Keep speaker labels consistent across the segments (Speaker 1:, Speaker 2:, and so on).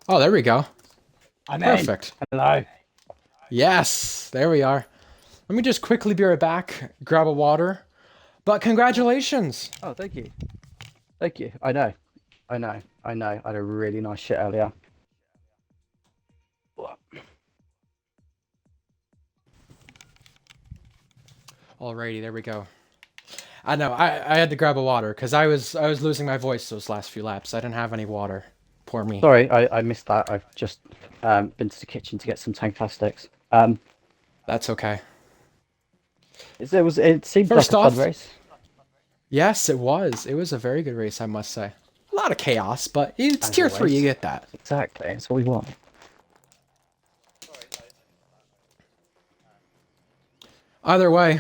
Speaker 1: Oh, there we go.
Speaker 2: I'm in.
Speaker 1: Perfect.
Speaker 2: Hello.
Speaker 1: Yes, there we are. Let me just quickly be right back, grab a water. But congratulations.
Speaker 2: Oh, thank you. Thank you. I know. I know. I know. I had a really nice shit earlier.
Speaker 1: Alrighty, there we go. I know, I had to grab a water because I was losing my voice those last few laps. I didn't have any water. Poor me.
Speaker 2: Sorry, I missed that. I've just been to the kitchen to get some tank plastics.
Speaker 1: That's okay.
Speaker 2: It seemed like
Speaker 1: First
Speaker 2: a fun
Speaker 1: off,
Speaker 2: race.
Speaker 1: yes, it was. It was a very good race, I must say. A lot of chaos, but it's
Speaker 2: As
Speaker 1: tier 3, you
Speaker 2: always.
Speaker 1: get that.
Speaker 2: Exactly. That's what we want.
Speaker 1: Either way,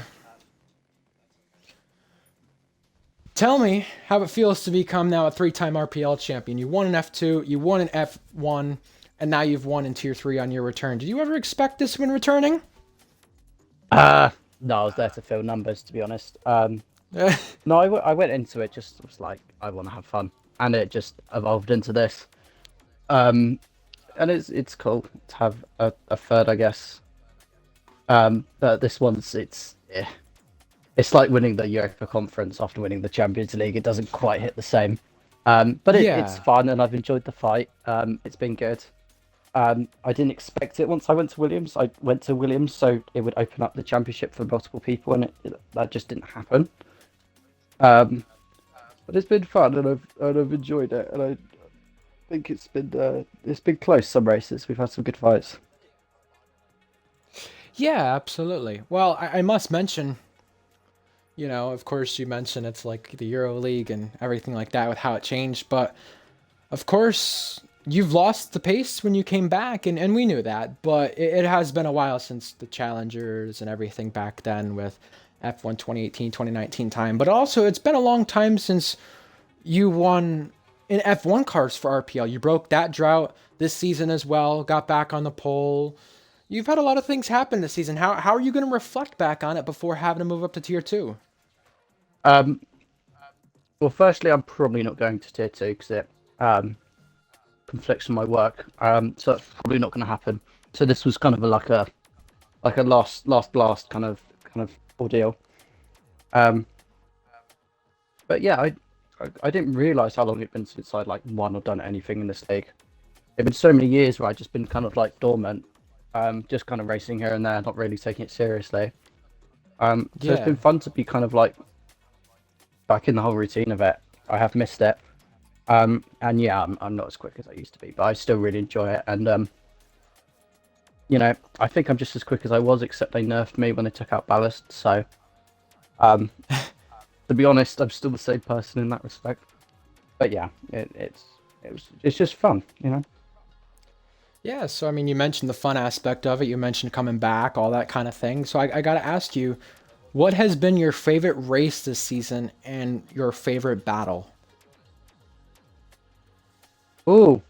Speaker 1: tell me how it feels to become now a 3-time RPL champion. You won an F2, you won an F1, and now you've won in Tier 3 on your return. Did you ever expect this when returning?
Speaker 2: Uh no, I was there to fill numbers, to be honest. No, I went into it just was like I want to have fun, and it just evolved into this. Um, and it's cool to have a third, I guess. But this one's it's like winning the Europa Conference after winning the Champions League. It doesn't quite hit the same. But it's
Speaker 1: Yeah.
Speaker 2: fun, and I've enjoyed the fight. It's been good. I didn't expect it once I went to Williams. I went to Williams so it would open up the championship for multiple people, and that just didn't happen. Um, but it's been fun, and I've enjoyed it, and I think it's been close. Some races we've had some good fights.
Speaker 1: Yeah, absolutely. Well, I must mention, of course you mentioned it's like the Euro League and everything like that with how it changed, but of course you've lost the pace when you came back, and we knew that, but it has been a while since the Challengers and everything back then with F1 2018, 2019 time, but also it's been a long time since you won in F1 cars for RPL. You broke that drought this season as well, got back on the pole. You've had a lot of things happen this season. How are you going to reflect back on it before having to move up to tier 2?
Speaker 2: Um, well, firstly, I'm probably not going to tier two because it conflicts with my work. So that's probably not going to happen. So this was kind of like a last blast kind of ordeal. Um, but yeah, I didn't realize how long it'd been since I'd like won or done anything in this league. It'd been so many years where I'd just been kind of like dormant, just kind of racing here and there, not really taking it seriously. So it's
Speaker 1: Yeah.
Speaker 2: been fun to be kind of like back in the whole routine of it. I have missed it. And yeah, I'm not as quick as I used to be, but I still really enjoy it. And I think I'm just as quick as I was, except they nerfed me when they took out ballast. So, um, to be honest, I'm still the same person in that respect. But yeah, it's just fun.
Speaker 1: Yeah, so I mean, you mentioned the fun aspect of it. You mentioned coming back, all that kind of thing. So I got to ask you, what has been your favorite race this season and your favorite battle?
Speaker 2: Oh,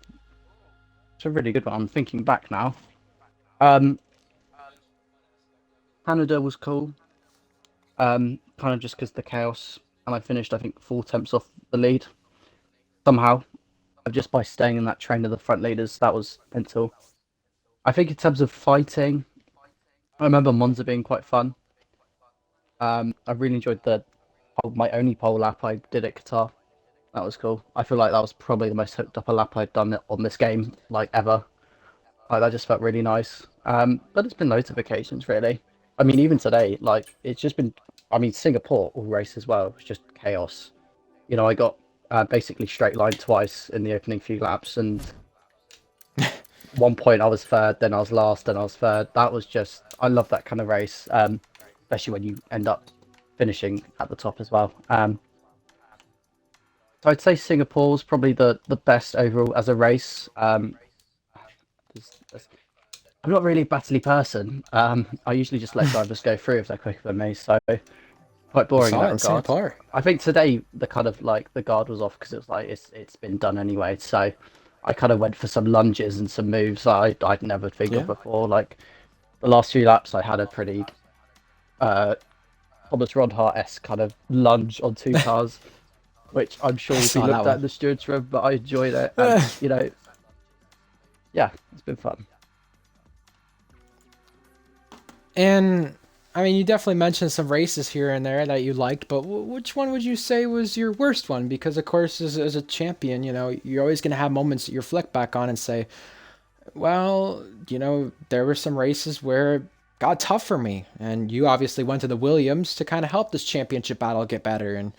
Speaker 2: it's a really good one. I'm thinking back now. Um, Canada was cool. Kind of just because the chaos, and I finished I think 4 temps off the lead somehow, just by staying in that train of the front leaders. That was mental. I think in terms of fighting, I remember Monza being quite fun. I really enjoyed my only pole lap I did at Qatar. That was cool. I feel like that was probably the most hooked up a lap I'd done on this game like ever. Like that just felt really nice. But it's been loads of occasions really. I mean, even today, like it's just been. I mean, Singapore all race as well. It was just chaos. I got basically straight line twice in the opening few laps, and one point I was third, then I was last, then I was third. That was just. I love that kind of race, especially when you end up finishing at the top as well. So I'd say Singapore was probably the best overall as a race. I'm not really a battly person. I usually just let drivers go through if they're quicker than me, so quite
Speaker 1: We
Speaker 2: boring in
Speaker 1: saw it
Speaker 2: that
Speaker 1: in
Speaker 2: regard.
Speaker 1: Singapore.
Speaker 2: I think today the kind of like the guard was off because it was like it's been done anyway. So I kind of went for some lunges and some moves that I'd never think of
Speaker 1: Yeah.
Speaker 2: before. Like the last few laps, I had a pretty uh, Thomas Ronhart-esque kind of lunge on two cars, which I'm sure
Speaker 1: I
Speaker 2: will be
Speaker 1: saw that
Speaker 2: looked at
Speaker 1: one.
Speaker 2: in the stewards room. But I enjoyed it, and yeah, it's been fun.
Speaker 1: And I mean, you definitely mentioned some races here and there that you liked, but which one would you say was your worst one? Because of course, as a champion, you're always going to have moments that you reflect back on and say, well, there were some races where it got tough for me, and you obviously went to the Williams to kind of help this championship battle get better. And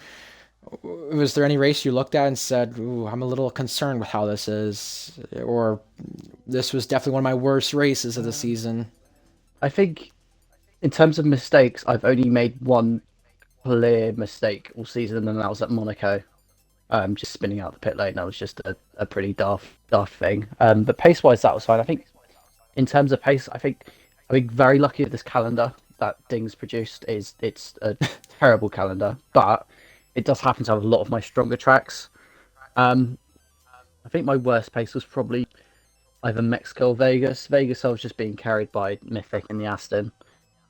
Speaker 1: was there any race you looked at and said, "Ooh, I'm a little concerned with how this is," or "This was definitely one of my worst races of the season"?
Speaker 2: I think in terms of mistakes, I've only made one clear mistake all season, and that was at Monaco. Just spinning out the pit lane. That was just a pretty daft thing. But pace wise, that was fine. I think in terms of pace, I think very lucky with this calendar that Ding's produced. It's a terrible calendar, but it does happen to have a lot of my stronger tracks. Um, I think my worst pace was probably either Mexico or Vegas. Vegas, I was just being carried by Mythic and the Aston.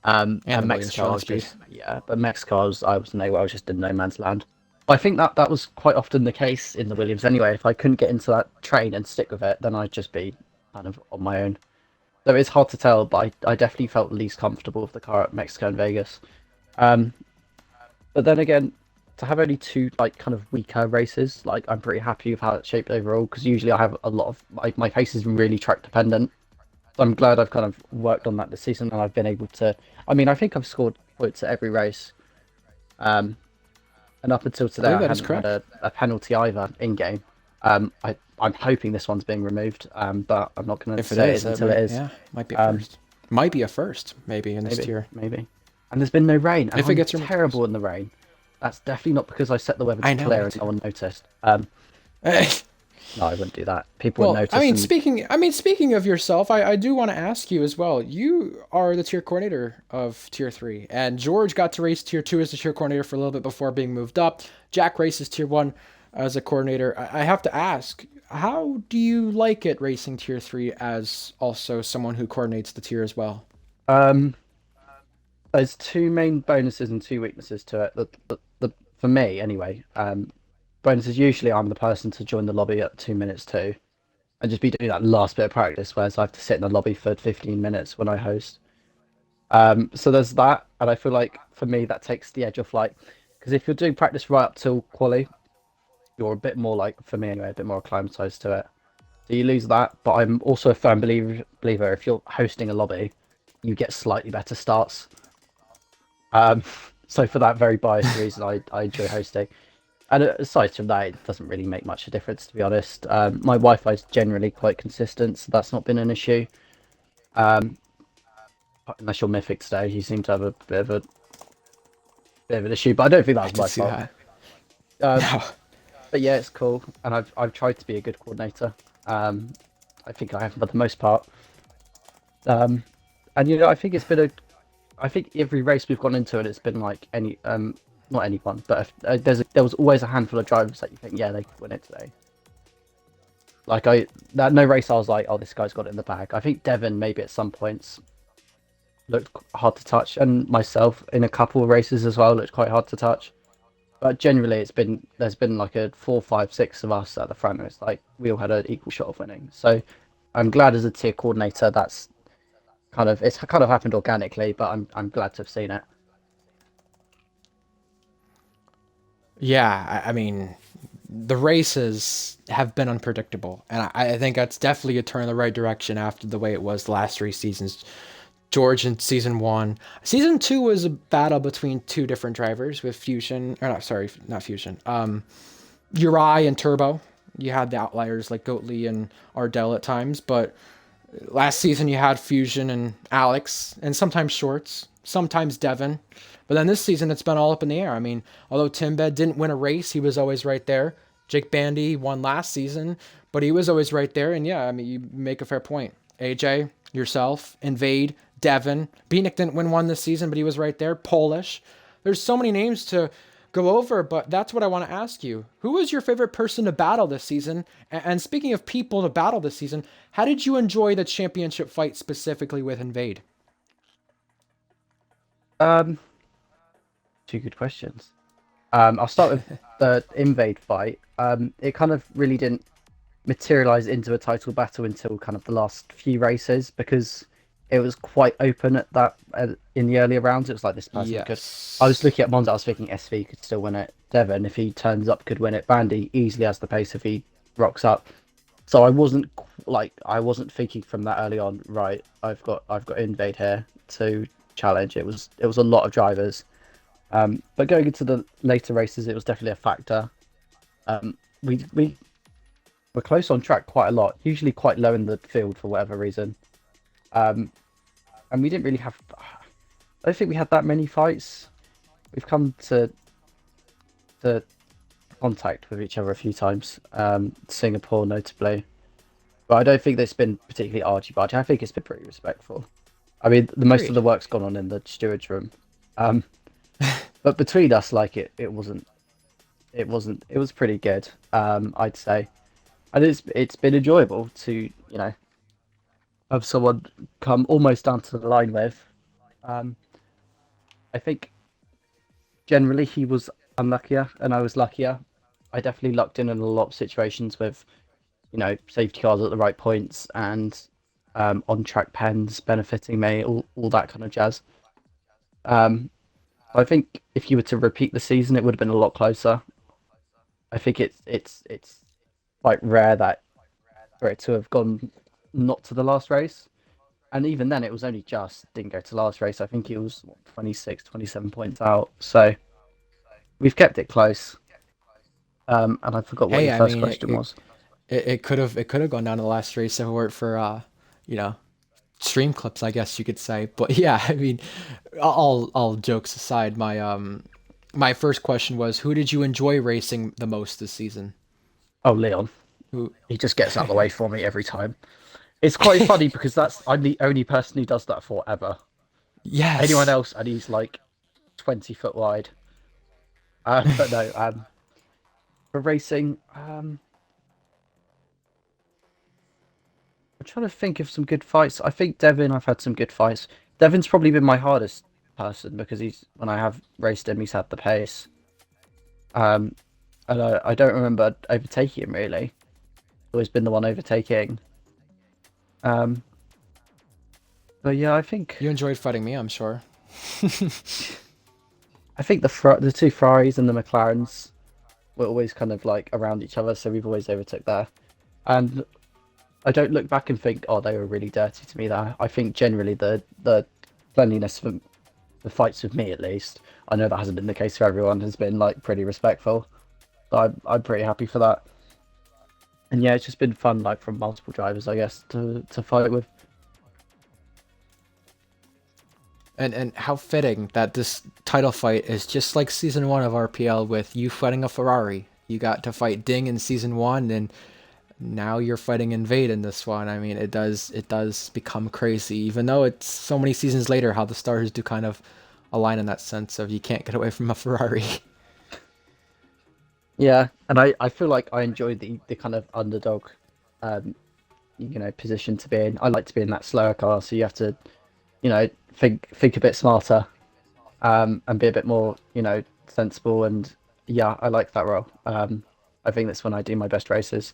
Speaker 1: And
Speaker 2: And
Speaker 1: the Williams
Speaker 2: Mexico, I
Speaker 1: showing
Speaker 2: was
Speaker 1: speed.
Speaker 2: just yeah, but Mexico, I was nowhere. I was just in no man's land. I think that was quite often the case in the Williams anyway. If I couldn't get into that train and stick with it, then I'd just be kind of on my own. So it's hard to tell, but I definitely felt least comfortable with the car at Mexico and Vegas. Um, but then again, to have only two like kind of weaker races, like I'm pretty happy with how it's shaped overall. Because usually I have a lot of my pace is really track dependent. So I'm glad I've kind of worked on that this season, and I've been able to. I mean, I think I've scored points at every race. Um, and up until
Speaker 1: I
Speaker 2: today,
Speaker 1: believe
Speaker 2: I
Speaker 1: that is
Speaker 2: hadn't had
Speaker 1: correct.
Speaker 2: a penalty either in game. I'm hoping this one's being removed, but I'm not going to
Speaker 1: If it
Speaker 2: say it
Speaker 1: is,
Speaker 2: is
Speaker 1: it
Speaker 2: until it
Speaker 1: might,
Speaker 2: is.
Speaker 1: yeah, might be a
Speaker 2: Um,
Speaker 1: first. Might be a first, maybe in this
Speaker 2: maybe,
Speaker 1: tier.
Speaker 2: maybe. And there's been no rain, and
Speaker 1: If it
Speaker 2: I'm
Speaker 1: gets removed, of course.
Speaker 2: terrible in the rain. That's definitely not because I set the weather
Speaker 1: I
Speaker 2: to
Speaker 1: know,
Speaker 2: clear
Speaker 1: me
Speaker 2: and
Speaker 1: too.
Speaker 2: no one noticed. No, I wouldn't do that. People would
Speaker 1: Well, I
Speaker 2: notice,
Speaker 1: mean,
Speaker 2: and
Speaker 1: speaking of yourself, I do want to ask you as well. You are the tier coordinator of tier three, and George got to race tier two as the tier coordinator for a little bit before being moved up. Jack races tier one as a coordinator. I have to ask, how do you like it racing tier three as also someone who coordinates the tier as well?
Speaker 2: um, there's two main bonuses and two weaknesses to it. For me anyway. Bonuses usually I'm the person to join the lobby at 2 minutes too, and just be doing that last bit of practice, whereas I have to sit in the lobby for 15 minutes when I host. So there's that, and I feel like for me that takes the edge off, like, because if you're doing practice right up till quali, you're a bit more like, for me anyway, a bit more acclimatized to it. So you lose that, but I'm also a firm believer if you're hosting a lobby, you get slightly better starts. Um, so for that very biased reason, I enjoy hosting. And aside from that, it doesn't really make much of a difference, to be honest. My Wi-Fi is generally quite consistent, so that's not been an issue. Um, unless you're Mythic today, you seem to have a bit of an issue, but I don't think that
Speaker 1: I
Speaker 2: was
Speaker 1: did
Speaker 2: my
Speaker 1: see
Speaker 2: fault.
Speaker 1: that.
Speaker 2: Um,
Speaker 1: No.
Speaker 2: but yeah, it's cool, and I've tried to be a good coordinator. Um, I think I have for the most part. Um, and I think it's been I think every race we've gone into, and it's been like not anyone, but if, there was always a handful of drivers that you think, yeah, they could win it today. Like that no race I was like, oh, this guy's got it in the bag. I think Devin maybe at some points looked hard to touch, and myself in a couple of races as well looked quite hard to touch. But generally, there's been like a 4, 5, 6 of us at the front, and it's like we all had an equal shot of winning. So I'm glad as a tier coordinator that's it's kind of happened organically, but I'm glad to have seen it.
Speaker 1: Yeah, I mean, the races have been unpredictable, and I think that's definitely a turn in the right direction after the way it was the last three seasons. George in season one. Season two was a battle between two different drivers with Fusion, or not, sorry, not Fusion. Uri and Turbo. You had the outliers like Goatley and Ardell at times, but last season you had Fusion and Alex, and sometimes Shorts, sometimes Devin. But then this season it's been all up in the air. I mean, although Timbed didn't win a race, he was always right there. Jake Bandy won last season, but he was always right there. And yeah, I mean, you make a fair point. AJ, yourself, Invade, Devin. Beanick didn't win one this season, but he was right there. Polish. There's so many names to go over, but that's what I want to ask you. Who was your favorite person to battle this season? And speaking of people to battle this season, how did you enjoy the championship fight specifically with Invade?
Speaker 2: Um, Two good questions. I'll start with the Invade fight. It kind of really didn't. materialize into a title battle until kind of the last few races, because it was quite open at that in the earlier rounds. It was like this person could. I was
Speaker 1: Yes.
Speaker 2: looking at Monza. I was thinking SV could still win it. Devin, if he turns up, could win it. Bandy easily has the pace if he rocks up. So I wasn't thinking from that early on. Right, I've got Invade here to challenge. It was a lot of drivers. But going into the later races, it was definitely a factor. We were close on track quite a lot, usually quite low in the field for whatever reason. Um, and we didn't really have. I don't think we had that many fights. We've come to contact with each other a few times, Singapore notably. But I don't think it's been particularly argy-bargy. I think it's been pretty respectful. I mean, the most of
Speaker 1: Agreed.
Speaker 2: the work's gone on in the stewards room. Um, but between us, like it was pretty good. I'd say, and it's been enjoyable to have someone come almost down to the line with. Um, I think generally he was unluckier and I was luckier. I definitely lucked in a lot of situations with safety cars at the right points and on track pens benefiting me, all that kind of jazz. Um, I think if you were to repeat the season, it would have been a lot closer. I think it's quite rare that for it to have gone not to the last race. And even then, it was only just didn't go to last race. I think it was 26, 27 points out. So we've kept it close. And I forgot what
Speaker 1: Hey,
Speaker 2: your
Speaker 1: I
Speaker 2: first
Speaker 1: mean,
Speaker 2: question was.
Speaker 1: it could have gone down to the last race if it weren't for you know, stream clips, I guess you could say. But yeah, I mean, all jokes aside, my first question was, who did you enjoy racing the most this season?
Speaker 2: Oh, Leon.
Speaker 1: Who?
Speaker 2: He just gets out of the way for me every time. It's quite funny because I'm the only person who does that forever. Anyone
Speaker 1: Yes.
Speaker 2: else, and he's like 20 foot wide. But no, for racing, I'm trying to think of some good fights. I think Devin, I've had some good fights. Devin's probably been my hardest person because he's when I have raced him, he's had the pace. Um, and I don't remember overtaking him really. Always been the one overtaking. Um, but yeah,
Speaker 1: You enjoyed fighting me, I'm sure.
Speaker 2: I think the two Ferraris and the McLarens were always kind of like around each other, so we've always overtook there. And I don't look back and think, oh, they were really dirty to me there. I think generally the cleanliness for the fights with me, at least, I know that hasn't been the case for everyone, has been like pretty respectful. So I'm pretty happy for that. And yeah, it's just been fun, like from multiple drivers, I guess, to fight with.
Speaker 1: And how fitting that this title fight is just like season one of RPL with you fighting a Ferrari. You got to fight Ding in season one, and now you're fighting Invade in this one. I mean, it does become crazy, even though it's so many seasons later. How the stars do kind of align in that sense of you can't get away from a Ferrari.
Speaker 2: Yeah, and I feel like I enjoy the kind of underdog, um, position to be in. I like to be in that slower car, so you have to, think a bit smarter, and be a bit more, sensible. And yeah, I like that role. I think that's when I do my best races.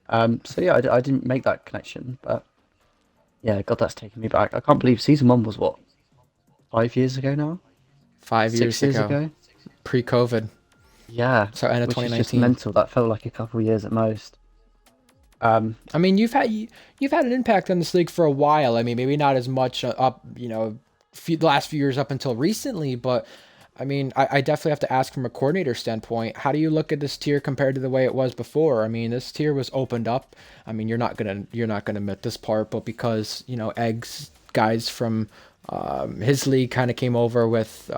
Speaker 2: So yeah, I didn't make that connection, but yeah, God, that's taking me back. I can't believe season one was what, 5 years ago now,
Speaker 1: 5 years
Speaker 2: 6 years
Speaker 1: ago,
Speaker 2: ago.
Speaker 1: pre-COVID,
Speaker 2: Yeah,
Speaker 1: so end of
Speaker 2: which is just
Speaker 1: 2019.
Speaker 2: mental. That felt like a couple of years at most. Um,
Speaker 1: I mean, you've had an impact on this league for a while. I mean, maybe not as much up, the last few years up until recently, but I mean, I definitely have to ask from a coordinator standpoint, how do you look at this tier compared to the way it was before? I mean, this tier was opened up. I mean, you're not gonna admit this part, but because eggs guys from his league kind of came over with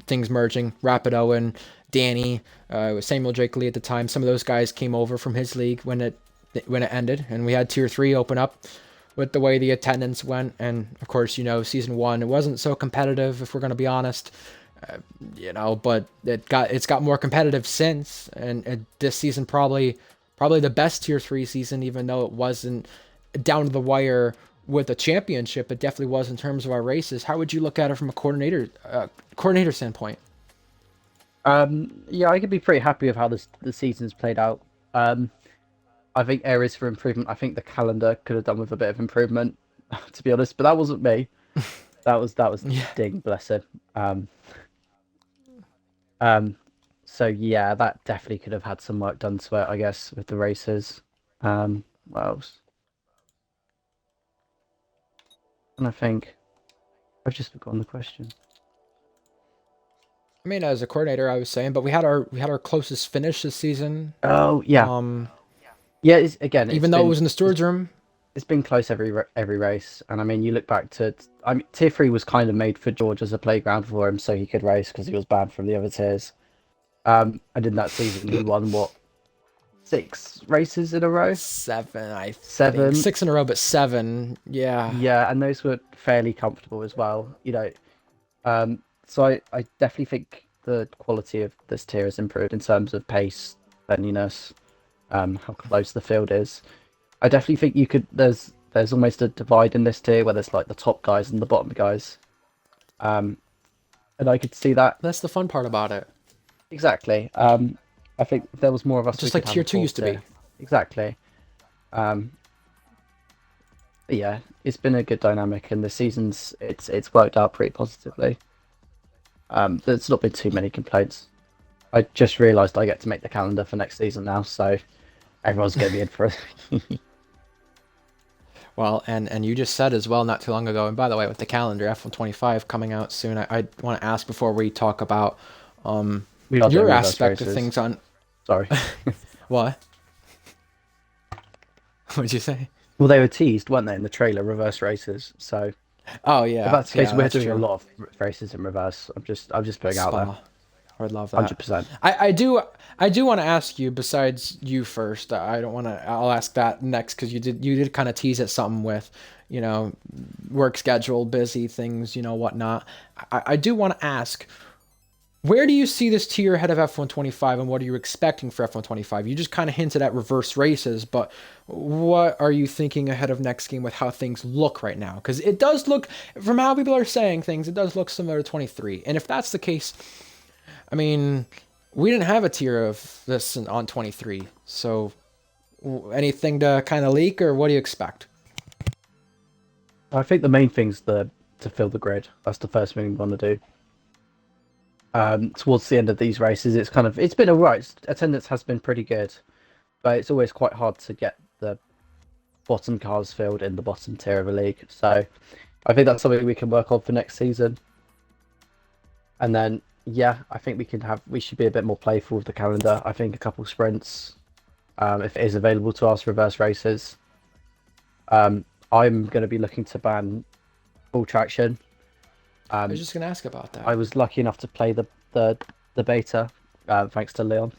Speaker 1: things merging, Rapid Owen, Danny, with Samuel Drake Lee at the time. Some of those guys came over from his league when it ended, and we had tier three open up with the way the attendance went. And of course, season one, it wasn't so competitive, if we're going to be honest, but it's got more competitive since. And this season probably the best tier three season, even though it wasn't down to the wire with a championship. It definitely was in terms of our races. How would you look at it from a coordinator standpoint?
Speaker 2: yeah, I could be pretty happy with how the season's played out. Um, I think areas for improvement. I think the calendar could have done with a bit of improvement, to be honest. But that wasn't me. That was
Speaker 1: Yeah.
Speaker 2: Ding, bless him. Um, um, so yeah, that definitely could have had some work done to it, I guess, with the races. What else? And I think I've just forgotten the question.
Speaker 1: I mean, as a coordinator, I was saying, but we had our closest finish this season.
Speaker 2: Oh yeah,
Speaker 1: Um,
Speaker 2: yeah. Again,
Speaker 1: even though it was in the stewards room.
Speaker 2: it's been close every race, and I mean, you look back to, I mean, tier three was kind of made for George as a playground for him, so he could race because he was banned from the other tiers. And in that season, he won what, 6 races in a row?
Speaker 1: Seven, I think.
Speaker 2: 7.
Speaker 1: 6 in a row, but seven. Yeah.
Speaker 2: Yeah, and those were fairly comfortable as well. So I definitely think the quality of this tier has improved in terms of pace, cleanliness, how close the field is. I definitely think you could. There's almost a divide in this tier where there's like the top guys and the bottom guys, um, and I could see that
Speaker 1: That's the fun part about it.
Speaker 2: exactly. I think if there was more of us, we
Speaker 1: Just like
Speaker 2: could have
Speaker 1: tier
Speaker 2: a
Speaker 1: two
Speaker 2: fourth
Speaker 1: used to be.
Speaker 2: tier. Exactly. Um, but yeah, it's been a good dynamic, and the season's it's worked out pretty positively. There's not been too many complaints. I just realised I get to make the calendar for next season now, so everyone's going to be in for it.
Speaker 1: Well, and you just said as well not too long ago, and by the way, with the calendar F125 coming out soon, I want to ask before we talk about
Speaker 2: We are doing
Speaker 1: your
Speaker 2: reverse
Speaker 1: aspect of
Speaker 2: races.
Speaker 1: things on
Speaker 2: Sorry.
Speaker 1: what? What'd you say?
Speaker 2: Well, they were teased, weren't they, in the trailer, reverse races. So
Speaker 1: Oh
Speaker 2: if
Speaker 1: yeah,
Speaker 2: that's the case,
Speaker 1: yeah,
Speaker 2: we're
Speaker 1: that's
Speaker 2: doing a
Speaker 1: true.
Speaker 2: lot of races in reverse. I'm just putting out there,
Speaker 1: Spa. I would love that.
Speaker 2: 100%.
Speaker 1: I do want to ask you. Besides you first, I don't want to. I'll ask that next because you did kind of tease at something with, you know, work schedule, busy things, whatnot. I do want to ask, where do you see this tier ahead of F125, and what are you expecting for F125? You just kind of hinted at reverse races, but what are you thinking ahead of next game with how things look right now? Because it does look, from how people are saying things, it does look similar to 23. And if that's the case, I mean, we didn't have a tier of this on 23. So anything to kind of leak, or what do you expect?
Speaker 2: I think the main thing's to fill the grid. That's the first thing we want to do. Towards the end of these races, it's been alright. Attendance has been pretty good, but it's always quite hard to get the bottom cars filled in the bottom tier of a league. So I think that's something we can work on for next season. And then yeah, I think we should be a bit more playful with the calendar. I think a couple sprints, if it is available to us, reverse races. I'm going to be looking to ban full traction.
Speaker 1: I was just going to ask about that.
Speaker 2: I was lucky enough to play the beta, thanks to Leon.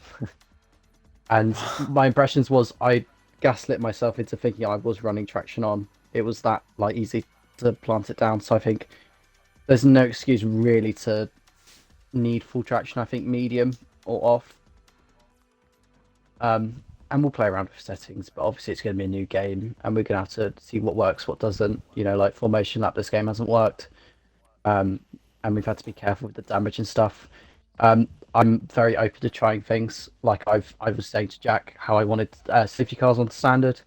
Speaker 2: And my impressions was I gaslit myself into thinking I was running traction on. It was that like easy to plant it down. So I think there's no excuse really to need full traction. I think medium or off. And we'll play around with settings, but obviously it's going to be a new game, and we're going to have to see what works, what doesn't. Like formation lap, this game hasn't worked. And we've had to be careful with the damage and stuff. I'm very open to trying things. Like I was saying to Jack how I wanted safety cars on standard,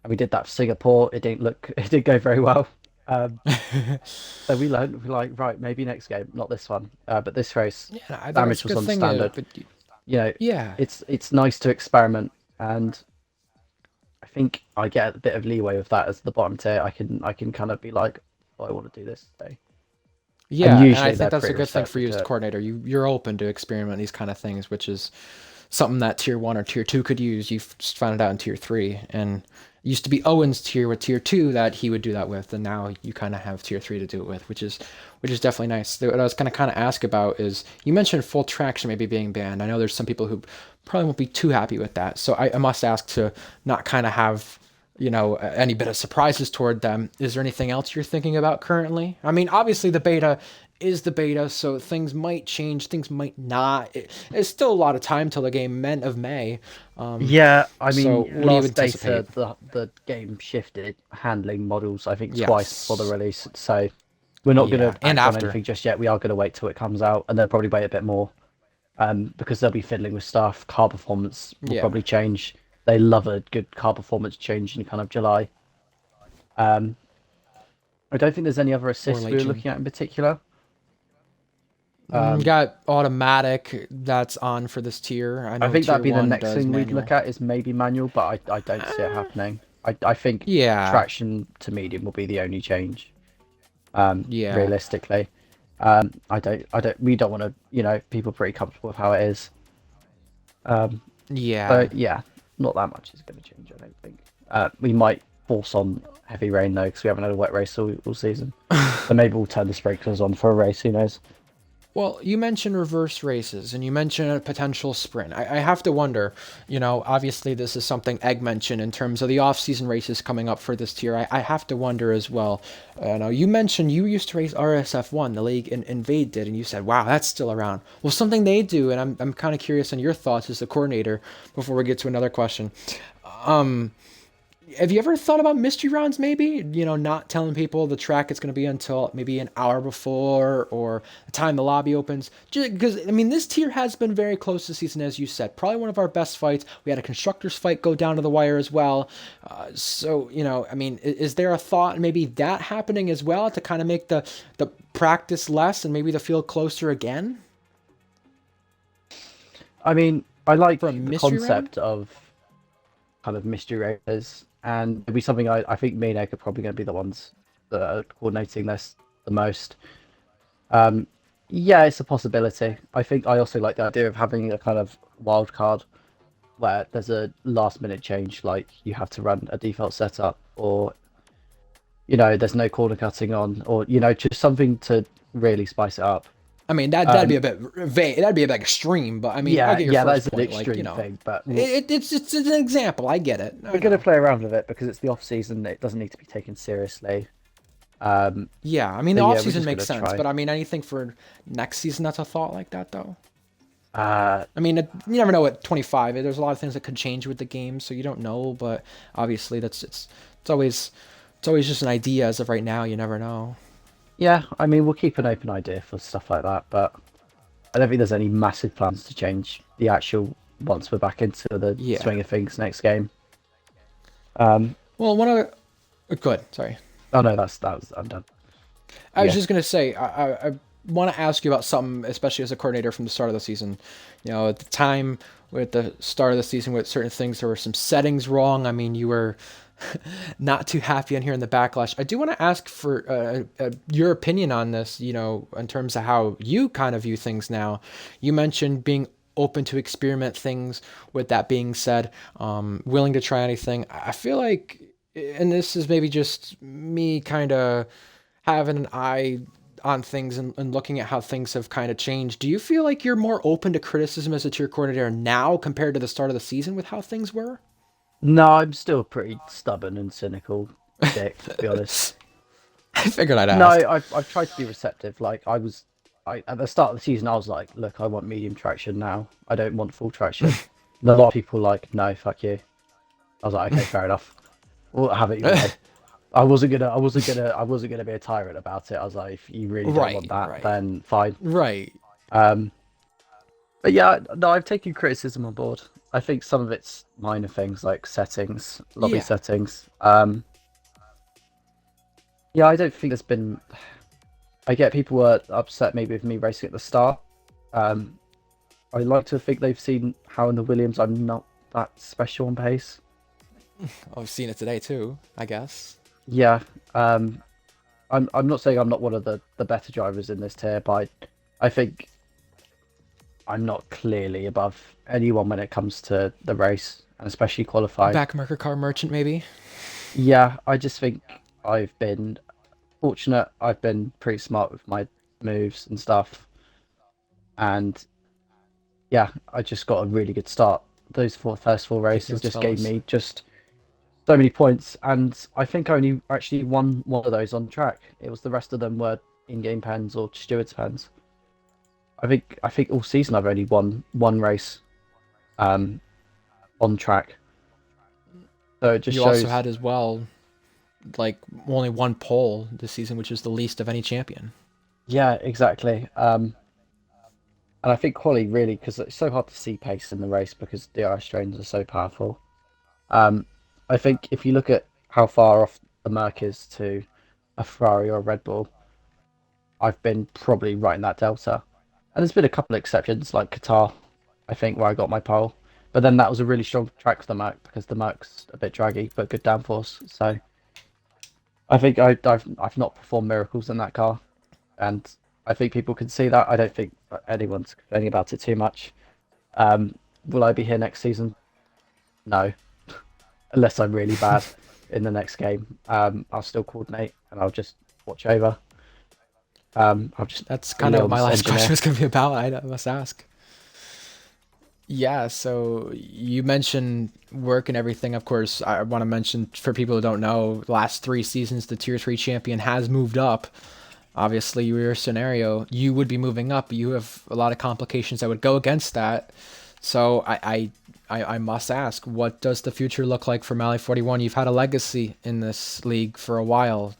Speaker 2: and we did that for Singapore. It didn't go very well. So we learned, we're like, right, maybe next game, not this one. But this race,
Speaker 1: Yeah, I think it's
Speaker 2: damage
Speaker 1: a
Speaker 2: was
Speaker 1: good
Speaker 2: on
Speaker 1: thing.
Speaker 2: standard.
Speaker 1: But yeah,
Speaker 2: It's nice to experiment, and I think I get a bit of leeway with that as the bottom tier. I can kind of be like, oh, I want to do this today.
Speaker 1: yeah, and I
Speaker 2: Usually
Speaker 1: think
Speaker 2: they're
Speaker 1: that's a
Speaker 2: pretty
Speaker 1: good thing for
Speaker 2: receptive
Speaker 1: you as
Speaker 2: to
Speaker 1: a
Speaker 2: it.
Speaker 1: coordinator. You're open to experiment these kind of things, which is something that tier one or tier two could use. You've just found it out in tier three, and it used to be Owen's tier with tier two that he would do that with, and now you kind of have tier three to do it with, which is definitely nice. What I was going to kind of ask about is you mentioned full traction maybe being banned. I know there's some people who probably won't be too happy with that, so I must ask to not kind of have any bit of surprises toward them. Is there anything else you're thinking about currently? I mean, obviously the beta is the beta, so things might change, things might not. It's still a lot of time till the game of May.
Speaker 2: Yeah, I
Speaker 1: So
Speaker 2: mean,
Speaker 1: what do you
Speaker 2: last
Speaker 1: anticipate?
Speaker 2: beta, the game shifted handling models, I think, twice before the
Speaker 1: Yes.
Speaker 2: release. So we're not going
Speaker 1: Yeah,
Speaker 2: to
Speaker 1: and
Speaker 2: act on
Speaker 1: after.
Speaker 2: anything just yet. We are going to wait till it comes out, and they'll probably wait a bit more, because they'll be fiddling with stuff. Car performance will
Speaker 1: Yeah.
Speaker 2: probably change. they love a good car performance change in kind of July. Um, I don't think there's any other
Speaker 1: or
Speaker 2: assists we
Speaker 1: late
Speaker 2: were
Speaker 1: June.
Speaker 2: looking at in particular. Um,
Speaker 1: Got automatic that's on for this tier. I
Speaker 2: I
Speaker 1: know
Speaker 2: think that'd
Speaker 1: tier
Speaker 2: be the
Speaker 1: one
Speaker 2: next
Speaker 1: does
Speaker 2: thing we'd look
Speaker 1: manual.
Speaker 2: at is maybe manual, but I don't see it
Speaker 1: Uh,
Speaker 2: happening. I think
Speaker 1: yeah,
Speaker 2: traction to medium will be the only change.
Speaker 1: yeah,
Speaker 2: Realistically, we don't want to, people pretty comfortable with how it is. Um, so
Speaker 1: yeah.
Speaker 2: yeah, not that much is going to change, I don't think. We might force on heavy rain though, because we haven't had a wet race all season. So maybe we'll turn the sprinklers on for a race. Who knows?
Speaker 1: Well, you mentioned reverse races and you mentioned a potential sprint. I have to wonder, obviously this is something Egg mentioned in terms of the off-season races coming up for this tier. I have to wonder as well. You mentioned you used to race RSF1, the league Invade did, and you said, wow, that's still around. Well, something they do, and I'm kind of curious on your thoughts as the coordinator before we get to another question. Um, have you ever thought about mystery rounds maybe? Not telling people the track it's going to be until maybe an hour before or the time the lobby opens. Because, I mean, this tier has been very close this season, as you said. Probably one of our best fights. We had a constructors fight go down to the wire as well. I mean, is there a thought maybe that happening as well to kind of make the practice less and maybe the field closer again
Speaker 2: I mean, I
Speaker 1: for a
Speaker 2: like the
Speaker 1: mystery round?
Speaker 2: concept of kind of mystery races, and it'd be something I think me and Egg are probably going to be the ones that are coordinating this the most. Um, yeah, it's a possibility. I think I also like the idea of having a kind of wild card where there's a last minute change, like you have to run a default setup, or there's no corner cutting on, or just something to really spice it up.
Speaker 1: I mean, that'd be
Speaker 2: Um,
Speaker 1: a bit vague. That'd be a bit extreme, but I mean, I
Speaker 2: yeah,
Speaker 1: get your
Speaker 2: yeah, that
Speaker 1: first
Speaker 2: is an
Speaker 1: point. Like,
Speaker 2: extreme thing, but
Speaker 1: it's an example. I get it. I
Speaker 2: we're going to
Speaker 1: know.
Speaker 2: play around with it because it's the off season. It doesn't need to be taken seriously. Um,
Speaker 1: Yeah, I mean,
Speaker 2: so
Speaker 1: the off
Speaker 2: yeah, we're
Speaker 1: season
Speaker 2: just
Speaker 1: makes
Speaker 2: gonna
Speaker 1: sense,
Speaker 2: try.
Speaker 1: but I mean, anything for next season that's a thought like that, though.
Speaker 2: Uh,
Speaker 1: I mean, you never know at 25. There's a lot of things that could change with the game, so you don't know. But obviously, it's always it's always just an idea as of right now. You never know.
Speaker 2: yeah, I mean, we'll keep an open idea for stuff like that, but I don't think there's any massive plans to change the actual once we're back into the
Speaker 1: Yeah.
Speaker 2: swing of things next game. Um,
Speaker 1: Well, one other. Good. Sorry.
Speaker 2: oh no, that was I'm done.
Speaker 1: I was
Speaker 2: Yeah,
Speaker 1: just gonna say, I want to ask you about something, especially as a coordinator from the start of the season. At the time with the start of the season, with certain things, there were some settings wrong. I mean, you were not too happy on hearing the backlash. I do want to ask for your opinion on this. In terms of how you kind of view things now. You mentioned being open to experiment things. With that being said, willing to try anything. I feel like, and this is maybe just me kind of having an eye on things and looking at how things have kind of changed. Do you feel like you're more open to criticism as a tier coordinator now compared to the start of the season with how things were?
Speaker 2: no, I'm still a pretty stubborn and cynical dick, to be honest.
Speaker 1: I figured I'd
Speaker 2: No,
Speaker 1: ask.
Speaker 2: I've tried to be receptive. I at the start of the season, I was like, look, I want medium traction now. I don't want full traction. And a lot of people were like, no, fuck you. I was like, okay, fair enough. We'll have it your way. I wasn't gonna be a tyrant about it. I was like, if you really don't want
Speaker 1: Right,
Speaker 2: that,
Speaker 1: right,
Speaker 2: then fine.
Speaker 1: right.
Speaker 2: Um, but yeah, no, I've taken criticism on board. I think some of it's minor things like settings, lobby
Speaker 1: Yeah.
Speaker 2: settings. Yeah, I don't think there's been. I get people were upset maybe with me racing at the start. Um, I like to think they've seen how in the Williams I'm not that special on pace.
Speaker 1: I've seen it today too, I guess.
Speaker 2: Yeah, um, I'm not saying I'm not one of the better drivers in this tier, but I think I'm not clearly above anyone when it comes to the race, and especially qualifying.
Speaker 1: Backmarker car merchant, maybe?
Speaker 2: Yeah, I just think I've been fortunate. I've been pretty smart with my moves and stuff, and yeah, I just got a really good start. Those first four
Speaker 1: Take
Speaker 2: races
Speaker 1: notes,
Speaker 2: just gave
Speaker 1: fellas.
Speaker 2: me just so many points, and I think I only actually won one of those on track. It was the rest of them were in-game pens or stewards pens. I think all season I've only won one race um, on track. So it just
Speaker 1: You also
Speaker 2: shows.
Speaker 1: had as well, like, only one pole this season, which is the least of any champion.
Speaker 2: Yeah, exactly. And I think quali really because it's so hard to see pace in the race because the DRS trains are so powerful. I think if you look at how far off the Merc is to a Ferrari or a Red Bull, I've been probably right in that delta. And there's been a couple of exceptions, like Qatar, I think, where I got my pole. But then that was a really strong track for the Merc because the Merc's a bit draggy, but good downforce. So I think I've not performed miracles in that car, and I think people can see that. I don't think anyone's complaining about it too much. Will I be here next season? No, unless I'm really bad in the next game. I'll still coordinate and I'll just watch over. I'll just
Speaker 1: That's
Speaker 2: be a
Speaker 1: kind of
Speaker 2: little
Speaker 1: what my last
Speaker 2: engineer.
Speaker 1: question was going to be about. I must ask. Yeah, so you mentioned work and everything. Of course, I want to mention for people who don't know, the last 3 seasons, the Tier 3 champion has moved up. Obviously, your scenario, you would be moving up, but you have a lot of complications that would go against that. So I must ask, what does the future look like for MaLi41? You've had a legacy in this league for a while.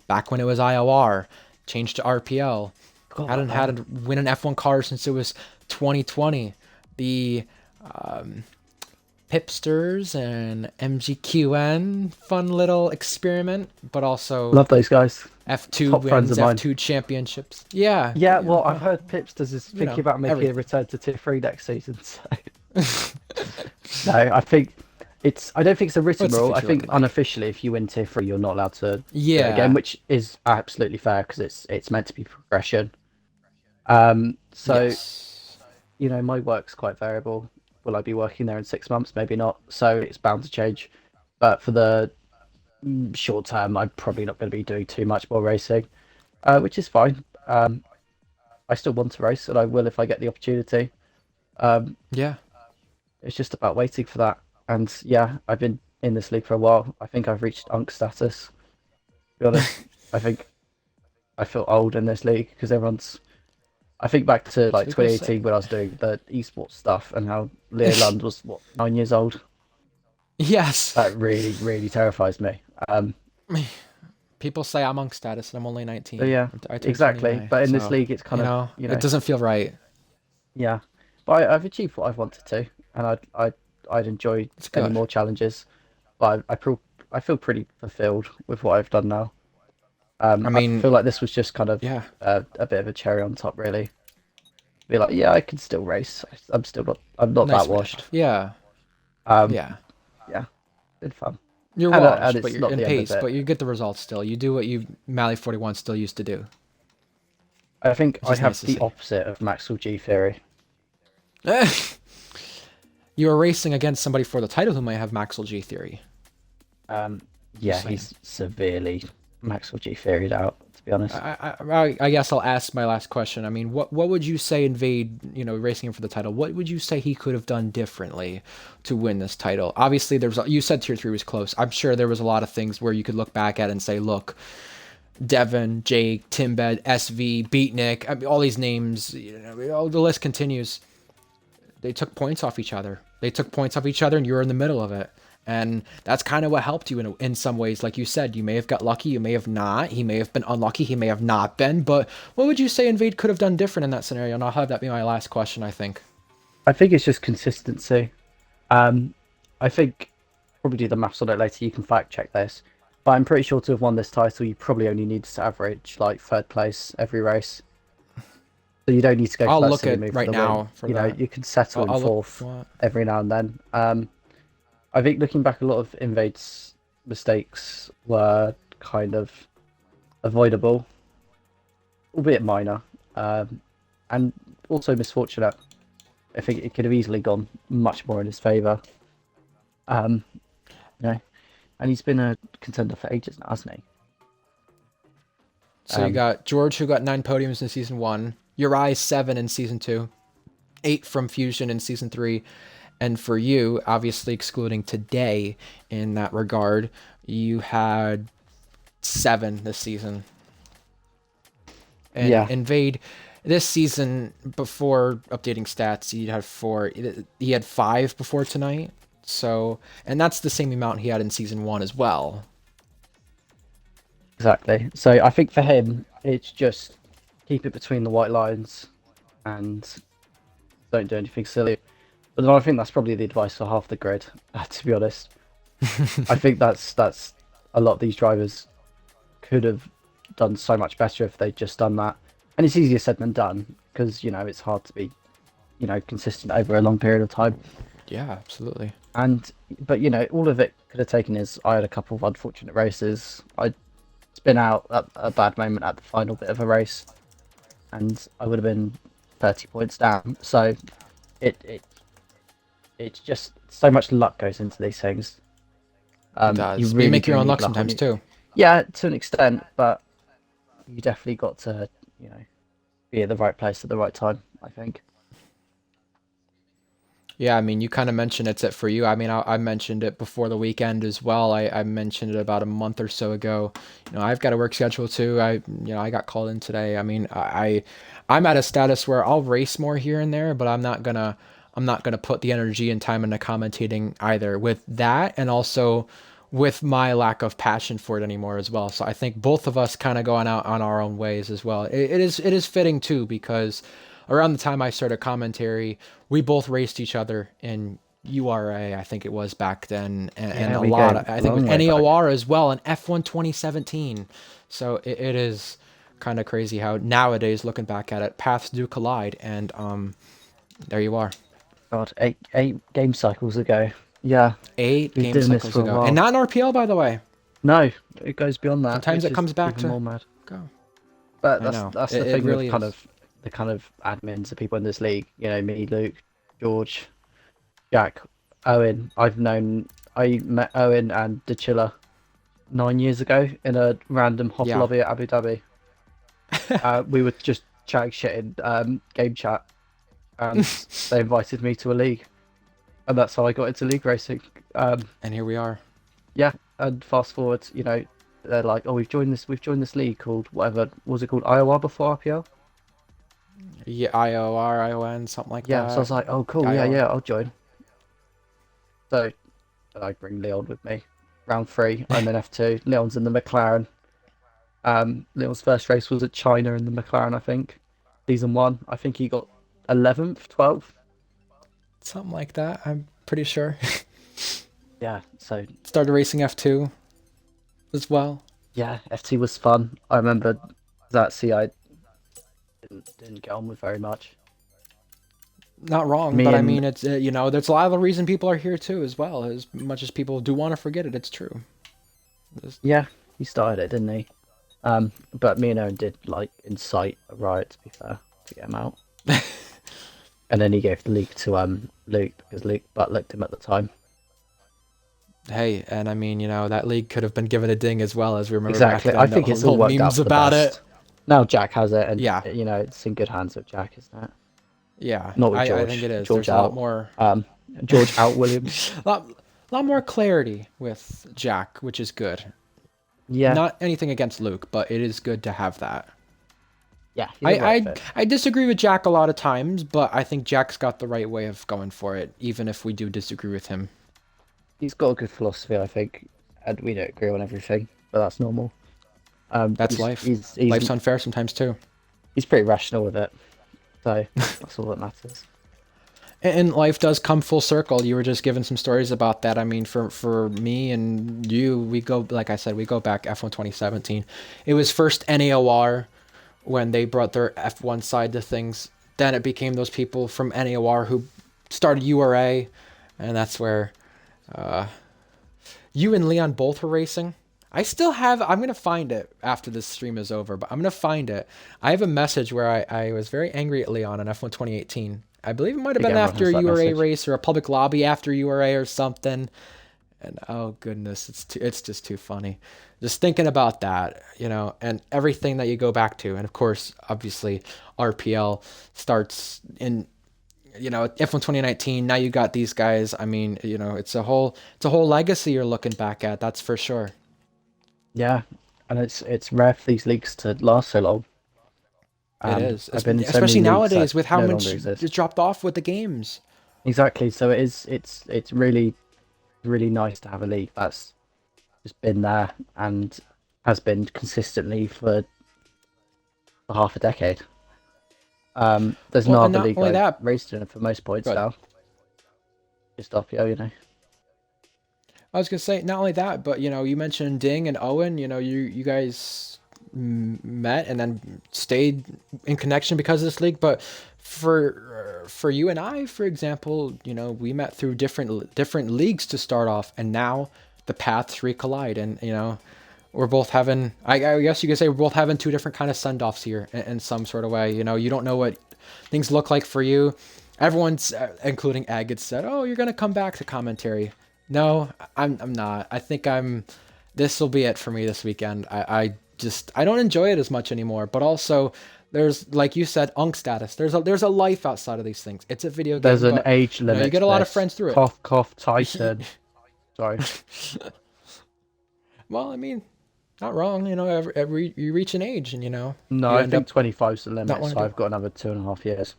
Speaker 1: Back when it was IOR, changed to RPL.
Speaker 2: God,
Speaker 1: Hadn't had a win an F1 car since it was 2020. The Pipsters and MGQN, fun little experiment, but also
Speaker 2: love those guys.
Speaker 1: F2
Speaker 2: Top friends
Speaker 1: wins,
Speaker 2: of mine.
Speaker 1: F2 championships. Yeah,
Speaker 2: Yeah,
Speaker 1: yeah,
Speaker 2: well, I've heard Pipsters is
Speaker 1: you
Speaker 2: thinking
Speaker 1: know,
Speaker 2: about making a
Speaker 1: everything.
Speaker 2: return to Tier 3 next season. So no, I think it's. I don't think it's a written
Speaker 1: What's the
Speaker 2: rule. I
Speaker 1: future
Speaker 2: think
Speaker 1: looking like?
Speaker 2: unofficially, if you win Tier 3, you're not allowed to do it again,
Speaker 1: Yeah,
Speaker 2: which is absolutely fair because it's meant to be progression. So
Speaker 1: yes.
Speaker 2: my work's quite variable. Will I be working there in 6 months? Maybe not. So it's bound to change. But for the short term, I'm probably not going to be doing too much more racing, which is fine. I still want to race, and I will if I get the opportunity. Um,
Speaker 1: Yeah.
Speaker 2: it's just about waiting for that. And yeah, I've been in this league for a while. I think I've reached Unk status. To be honest, I think I feel old in this league because everyone's. I think back to like
Speaker 1: People say.
Speaker 2: 2018 when I was doing the esports stuff and how Leo Lund was what 9 years old.
Speaker 1: Yes.
Speaker 2: That really, really terrifies me.
Speaker 1: People say I'm monk status and I'm only
Speaker 2: So
Speaker 1: 19.
Speaker 2: yeah,
Speaker 1: I turned 20 in
Speaker 2: exactly.
Speaker 1: May,
Speaker 2: But in this
Speaker 1: so
Speaker 2: league, it's kind of
Speaker 1: it doesn't feel right.
Speaker 2: yeah. But I've achieved what I've wanted to, and I'd enjoy
Speaker 1: It's
Speaker 2: any
Speaker 1: good.
Speaker 2: more challenges. But I feel pretty fulfilled with what I've done now.
Speaker 1: I
Speaker 2: I
Speaker 1: mean,
Speaker 2: feel like this was just kind of
Speaker 1: yeah,
Speaker 2: a bit of a cherry on top, really. Be like, yeah, I can still race. I'm not
Speaker 1: nice
Speaker 2: that
Speaker 1: way to.
Speaker 2: washed.
Speaker 1: Yeah,
Speaker 2: Um,
Speaker 1: yeah.
Speaker 2: yeah, been fun,
Speaker 1: You're
Speaker 2: and
Speaker 1: washed, but
Speaker 2: it's
Speaker 1: you're
Speaker 2: not
Speaker 1: in
Speaker 2: the end of
Speaker 1: pace,
Speaker 2: it.
Speaker 1: but you get the results still. You do what you Mally41 still used to do,
Speaker 2: I think
Speaker 1: which
Speaker 2: I
Speaker 1: is nice
Speaker 2: have
Speaker 1: to
Speaker 2: the
Speaker 1: see.
Speaker 2: opposite of Maxwell G theory.
Speaker 1: You are racing against somebody for the title who might have Maxwell G theory.
Speaker 2: Um,
Speaker 1: Just
Speaker 2: yeah,
Speaker 1: saying.
Speaker 2: he's severely Maxwell G theoried out, to be honest.
Speaker 1: I guess I'll ask my last question. I mean, what would you say Invade, racing him for the title? What would you say he could have done differently to win this title? Obviously, you said Tier 3 was close. I'm sure there was a lot of things where you could look back at and say, look, Devin, Jake, Timbed, SV, Beatnik, I mean, all these names, the list continues. They took points off each other. They took points off each other, and you were in the middle of it. And that's kind of what helped you in some ways. Like you said, you may have got lucky, you may have not. He may have been unlucky, he may have not been. But what would you say Invade could have done different in that scenario? And I'll have that be my last question, I think.
Speaker 2: I think it's just consistency. Um, I think probably do the maths on it later. You can fact check this, but I'm pretty sure to have won this title, you probably only need to average like third place every race. So you don't need to go for
Speaker 1: I'll
Speaker 2: that
Speaker 1: look
Speaker 2: silly
Speaker 1: at
Speaker 2: move for
Speaker 1: right
Speaker 2: the win.
Speaker 1: now for that.
Speaker 2: You can settle in
Speaker 1: I'll look if
Speaker 2: fourth
Speaker 1: you want.
Speaker 2: every now and then. I think looking back, a lot of Invade's mistakes were kind of avoidable, albeit minor, and also misfortunate. I think it could have easily gone much more in his favour. Um, you know, and he's been a contender for ages now, hasn't he?
Speaker 1: So you got George, who got 9 podiums in season 1. Uri, 7 in season 2. 8 from Fusion in season 3. And for you, obviously excluding today in that regard, you had 7 this season. And
Speaker 2: Yeah,
Speaker 1: Invade this season, before updating stats, he had 4. He had 5 before tonight. So, and that's the same amount he had in season 1 as well.
Speaker 2: exactly. So I think for him, it's just keep it between the white lines and don't do anything silly. But I think that's probably the advice for half the grid, to be honest. I think that's a lot of these drivers could have done so much better if they'd just done that. And it's easier said than done because, it's hard to be, consistent over a long period of time.
Speaker 1: Yeah, absolutely.
Speaker 2: But all of it could have taken is I had a couple of unfortunate races. I'd spin out at a bad moment at the final bit of a race, and I would have been 30 points down. So it it's just so much luck goes into these things.
Speaker 1: It does.
Speaker 2: You
Speaker 1: You
Speaker 2: really
Speaker 1: make your
Speaker 2: do
Speaker 1: own
Speaker 2: need
Speaker 1: luck
Speaker 2: luck on
Speaker 1: sometimes
Speaker 2: you.
Speaker 1: too.
Speaker 2: Yeah, to an extent, but you definitely got to, be at the right place at the right time, I think.
Speaker 1: Yeah, I mean, you kind of mentioned it's it for you. I mean, I mentioned it before the weekend as well. I mentioned it about a month or so ago. I've got a work schedule too. I got called in today. I mean, I'm at a status where I'll race more here and there, but I'm not gonna put the energy and time into commentating either with that and also with my lack of passion for it anymore as well. So I think both of us kind of going out on our own ways as well. It is fitting too because around the time I started commentary, we both raced each other in URA, I think it was back then, and
Speaker 2: Yeah,
Speaker 1: a
Speaker 2: we go
Speaker 1: lot. I
Speaker 2: a
Speaker 1: think with
Speaker 2: long way back.
Speaker 1: NEOR as well, and F1 2017. So it is kind of crazy how nowadays, looking back at it, paths do collide, and there you are.
Speaker 2: God, eight game cycles ago. Yeah,
Speaker 1: Eight
Speaker 2: we've been
Speaker 1: game
Speaker 2: doing this
Speaker 1: cycles
Speaker 2: for a
Speaker 1: ago, and
Speaker 2: while.
Speaker 1: not in RPL, by the way.
Speaker 2: No, it goes beyond that,
Speaker 1: Sometimes
Speaker 2: which
Speaker 1: it
Speaker 2: is
Speaker 1: comes back
Speaker 2: even
Speaker 1: to
Speaker 2: more mad.
Speaker 1: go.
Speaker 2: But
Speaker 1: I
Speaker 2: that's
Speaker 1: know
Speaker 2: that's
Speaker 1: it,
Speaker 2: the
Speaker 1: it
Speaker 2: thing with
Speaker 1: really is.
Speaker 2: the kind of admins, the people in this league. Me, Luke, George, Jack, Owen. I met Owen and Dechilla 9 years ago in a random hop
Speaker 1: Yeah.
Speaker 2: lobby at Abu Dhabi. We were just chatting shit in game chat, and they invited me to a league, and that's how I got into league racing.
Speaker 1: And here we are.
Speaker 2: Yeah, and fast forward, they're like, "Oh, we've joined this league called whatever was it called IOR before RPL?"
Speaker 1: Yeah, IOR, ION, something like
Speaker 2: Yeah, so I
Speaker 1: that.
Speaker 2: was like, "Oh, cool, yeah,
Speaker 1: IOR.
Speaker 2: yeah, I'll join." So I bring Leon with me. Round three, I'm in F2. Leon's in the McLaren. Leon's first race was at China in the McLaren, I think. Season one, I think he got 11th, 12th.
Speaker 1: Something like that, I'm pretty sure.
Speaker 2: Yeah, so
Speaker 1: Started racing F2 as well.
Speaker 2: yeah, FT was fun. I remember that. See, I didn't get on with very much.
Speaker 1: Not wrong,
Speaker 2: Me
Speaker 1: but I
Speaker 2: and
Speaker 1: mean, it's there's a lot of the reason people are here too as well. As much as people do want to forget it, it's true. Just-
Speaker 2: yeah, he started it, didn't he? But me and Owen did like incite a riot, to be fair, to get him out. And then he gave the league to Luke because Luke butt-licked him at the time.
Speaker 1: Hey, and I mean, that league could have been given a ding as well, as we remember back
Speaker 2: Exactly. I
Speaker 1: then. The
Speaker 2: think it's all
Speaker 1: whole
Speaker 2: worked out
Speaker 1: memes
Speaker 2: for the
Speaker 1: about
Speaker 2: best.
Speaker 1: it.
Speaker 2: Now Jack has it, and
Speaker 1: Yeah,
Speaker 2: it's in good hands with Jack, isn't it?
Speaker 1: yeah,
Speaker 2: Not with
Speaker 1: I think
Speaker 2: George.
Speaker 1: it is.
Speaker 2: George
Speaker 1: There's a lot
Speaker 2: out.
Speaker 1: more,
Speaker 2: George out. Williams.
Speaker 1: lot more clarity with Jack, which is good.
Speaker 2: Yeah.
Speaker 1: Not anything against Luke, but it is good to have that.
Speaker 2: Yeah. He's
Speaker 1: I,
Speaker 2: a right
Speaker 1: I
Speaker 2: fit.
Speaker 1: I disagree with Jack a lot of times, but I think Jack's got the right way of going for it, even if we do disagree with him.
Speaker 2: He's got a good philosophy, I think, and we don't agree on everything, but that's normal.
Speaker 1: That's life.
Speaker 2: He's
Speaker 1: Life's unfair sometimes too.
Speaker 2: he's pretty rational with it, so that's all that matters.
Speaker 1: And life does come full circle. You were just giving some stories about that. I mean, for me and you, we go, like I said, we go back F1 2017. It was first NAOR when they brought their F1 side to things. Then it became those people from NAOR who started URA, and that's where you and Leon both were racing. I'm going to find it after this stream is over, but I'm going to find it. I have a message where I was very angry at Leon on F1 2018. I believe it might have
Speaker 2: I think
Speaker 1: been
Speaker 2: everyone
Speaker 1: after
Speaker 2: has
Speaker 1: a
Speaker 2: that
Speaker 1: URA
Speaker 2: message.
Speaker 1: race or a public lobby after URA or something. And oh goodness, it's just too funny. Just thinking about that, and everything that you go back to. And of course, obviously, RPL starts in F1 2019. Now you got these guys. I mean, it's a whole legacy you're looking back at. That's for sure.
Speaker 2: Yeah, and it's rare for these leagues to last so long.
Speaker 1: It is,
Speaker 2: I've been in so many
Speaker 1: especially
Speaker 2: leagues that
Speaker 1: nowadays with how
Speaker 2: no
Speaker 1: much
Speaker 2: longer exist.
Speaker 1: it dropped off with the games.
Speaker 2: Exactly. So it's really really nice to have a league that's just been there and has been consistently for half a decade. There's
Speaker 1: Well,
Speaker 2: no
Speaker 1: and
Speaker 2: other
Speaker 1: not
Speaker 2: league
Speaker 1: only
Speaker 2: I've
Speaker 1: that,
Speaker 2: raced in for most points
Speaker 1: good.
Speaker 2: now. Just up, you know.
Speaker 1: I was gonna say not only that, but you know, you mentioned Ding and Owen. You know, you guys met and then stayed in connection because of this league. But for you and I, for example, you know, we met through different leagues to start off, and now the paths recollide, and you know, we're both having. I guess you could say we're both having two different kind of send offs here in some sort of way. You know, you don't know what things look like for you. Everyone's, including Agate, said, "Oh, you're gonna come back to commentary." No, I'm not. I think this will be it for me this weekend. I don't enjoy it as much anymore, but also there's, like you said, unk status. There's a life outside of these things. It's a video game.
Speaker 2: There's an
Speaker 1: but,
Speaker 2: age
Speaker 1: you
Speaker 2: limit.
Speaker 1: know, you get a lot of friends through it.
Speaker 2: Cough, cough, Tyson. Sorry.
Speaker 1: Well, I mean, not wrong. You know, every you reach an age, and you know.
Speaker 2: No,
Speaker 1: you
Speaker 2: I
Speaker 1: end
Speaker 2: think
Speaker 1: up
Speaker 2: 25 is the limit,
Speaker 1: not wanna
Speaker 2: so
Speaker 1: do
Speaker 2: I've got another 2.5 years.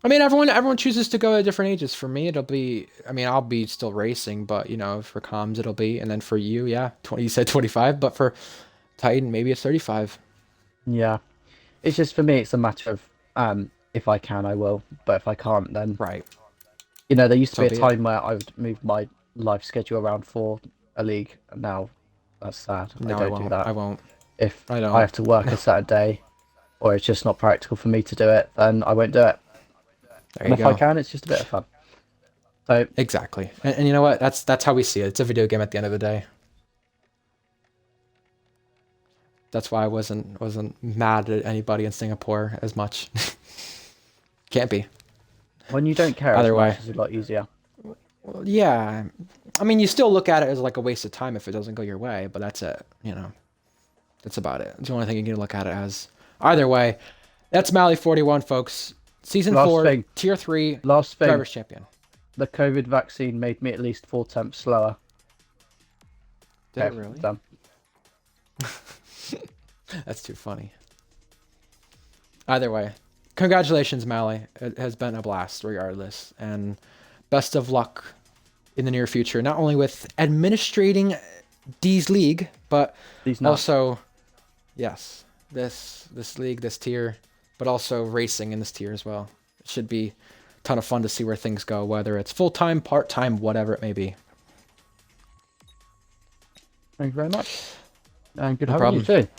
Speaker 1: I mean, everyone chooses to go at different ages. For me, it'll be. I mean, I'll be still racing, but you know, for comms, it'll be, and then for you, yeah, 20. You said 25, but for Titan, maybe it's 35.
Speaker 2: Yeah. It's just for me, it's a matter of if I can, I will. But if I can't, then
Speaker 1: Right.
Speaker 2: you know, there used to
Speaker 1: So
Speaker 2: be a
Speaker 1: be it.
Speaker 2: time where I would move my life schedule around for a league, and now that's sad.
Speaker 1: No,
Speaker 2: I don't do that.
Speaker 1: I won't.
Speaker 2: If
Speaker 1: I don't.
Speaker 2: I have to work a certain day, or it's just not practical for me to do it, then I won't do it.
Speaker 1: There
Speaker 2: And
Speaker 1: you
Speaker 2: if
Speaker 1: go.
Speaker 2: I can, it's just a bit of fun. So
Speaker 1: Exactly. And you know what? That's how we see it. It's a video game at the end of the day. That's why I wasn't mad at anybody in Singapore as much. Can't be.
Speaker 2: when you don't care
Speaker 1: Either
Speaker 2: as
Speaker 1: way.
Speaker 2: much, it's a lot easier.
Speaker 1: Well, yeah. I mean, you still look at it as like a waste of time if it doesn't go your way, but that's it. You know, that's about it. It's the only thing you can look at it as. Either way, that's MaLi41, folks. Season
Speaker 2: Last
Speaker 1: 4,
Speaker 2: thing.
Speaker 1: Tier 3,
Speaker 2: Last thing,
Speaker 1: Drivers Champion.
Speaker 2: the COVID vaccine made me at least 4 temps slower.
Speaker 1: Did
Speaker 2: Okay,
Speaker 1: it really?
Speaker 2: Done.
Speaker 1: That's too funny. Either way, congratulations, Mali. It has been a blast regardless. And best of luck in the near future, not only with administrating D's league, but
Speaker 2: These nuts.
Speaker 1: also, yes, this league, this tier, but also racing in this tier as well. It should be a ton of fun to see where things go, whether it's full-time, part-time, whatever it may be.
Speaker 2: Thank you very much. And good
Speaker 1: No
Speaker 2: having you
Speaker 1: problem.
Speaker 2: too.